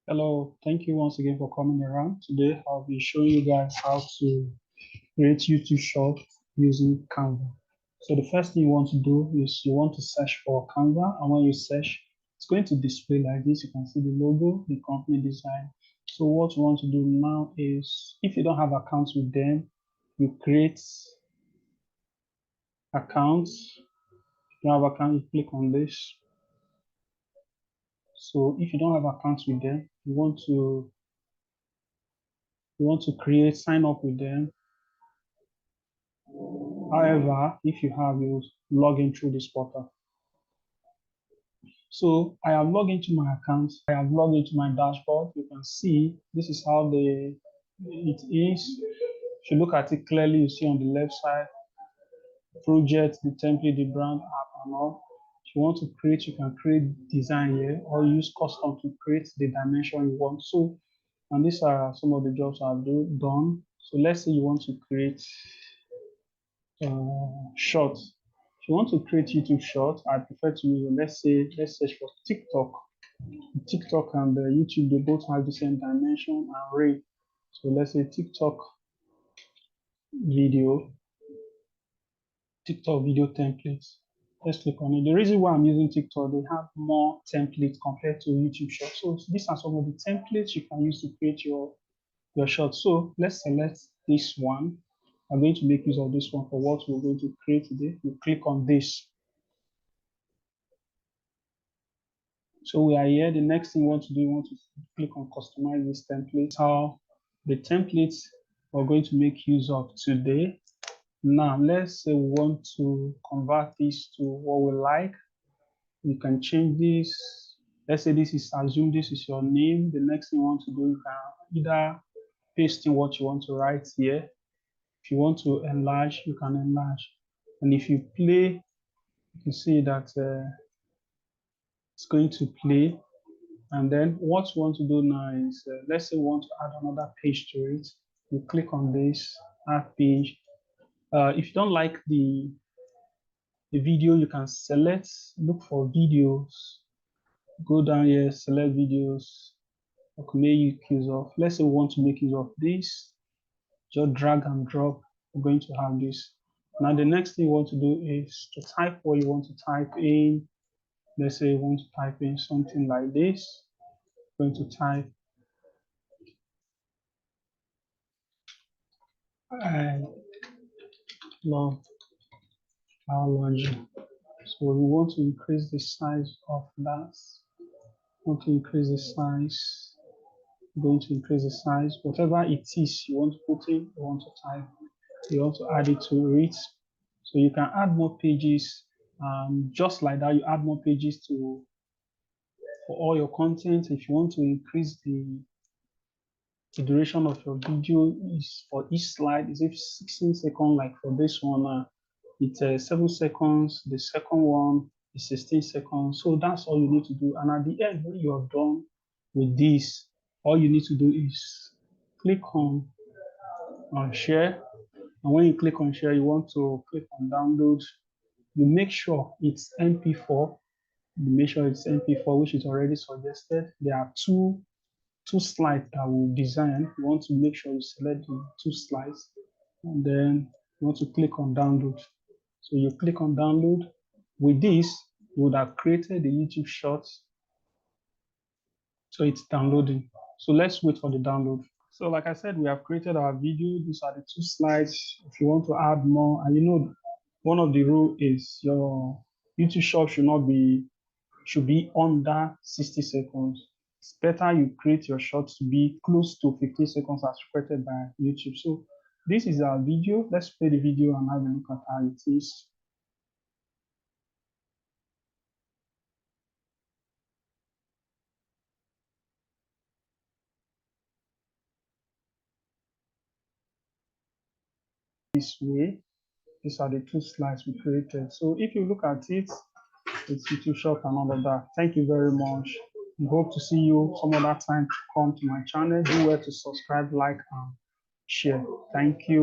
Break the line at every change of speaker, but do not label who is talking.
Hello, thank you once again for coming around. Today I'll be showing you guys how to create YouTube short using Canva. So the first thing you want to do is you want to search for Canva, and when you search, it's going to display like this. You can see the logo, the company design. So what you want to do now is, if you don't have accounts with them, you create accounts. If you don't have account, you click on this. So if you don't have accounts with them, you want to create, sign up with them. However, if you have, you log in through this portal. So I have logged into my account. I have logged into my dashboard. You can see this is how it is. If you look at it clearly, you see on the left side, project, the template, the brand, app, and all. If you want to create, you can create design here or use custom to create the dimension you want. So, and these are some of the jobs I've done. So let's say you want to create shorts. If you want to create YouTube short, I prefer to use, let's search for TikTok. TikTok and YouTube, they both have the same dimension and rate. So let's say TikTok video templates. Let's click on it. The reason why I'm using TikTok, they have more templates compared to YouTube short. So these are some of the templates you can use to create your short. So let's select this one. I'm going to make use of this one for what we're going to create today. You click on this. So we are here. The next thing you want to do, you want to click on customize this template. How the templates we're going to make use of today. Now, let's say we want to convert this to what we like. You can change this. Let's say assume this is your name. The next thing you want to do, you can either paste in what you want to write here. If you want to enlarge, you can enlarge. And if you play, you can see that it's going to play. And then what you want to do now is, let's say we want to add another page to it. You click on this, add page. If you don't like the video, you can select, look for videos, go down here, select videos, okay, make use of. Let's say we want to make use of this. Just drag and drop. We're going to have this. Now the next thing you want to do is to type what you want to type in. Let's say you want to type in something like this. I'm going to type I love biology. So we want to increase the size of that. Want to increase the size. I'm going to increase the size. Whatever it is you want to put in, you want to type. You want to add it to it. So you can add more pages. Just like that, you add more pages for all your content. If you want to increase the duration of your video, is for each slide is 16 seconds, like for this one, it's 7 seconds. The second one is 16 seconds. So that's all you need to do. And at the end, when you're done with this, all you need to do is click on share. And when you click on share, you want to click on download. You make sure it's MP4. You make sure it's MP4, which is already suggested. There are two slides that we design. You want to make sure you select the 2 slides, and then you want to click on download. So you click on download. With this, you would have created the YouTube shorts. So it's downloading. So let's wait for the download. So like I said, we have created our video. These are the 2 slides. If you want to add more, and you know, one of the rules is your YouTube short should be under 60 seconds. It's better you create your shorts to be close to 15 seconds as requested by YouTube. So this is our video. Let's play the video and have a look at how it is. This way, these are the 2 slides we created. So if you look at it, it's YouTube short and all of that. Thank you very much. We hope to see you some other time to come to my channel. Do well to subscribe, like, and share. Thank you.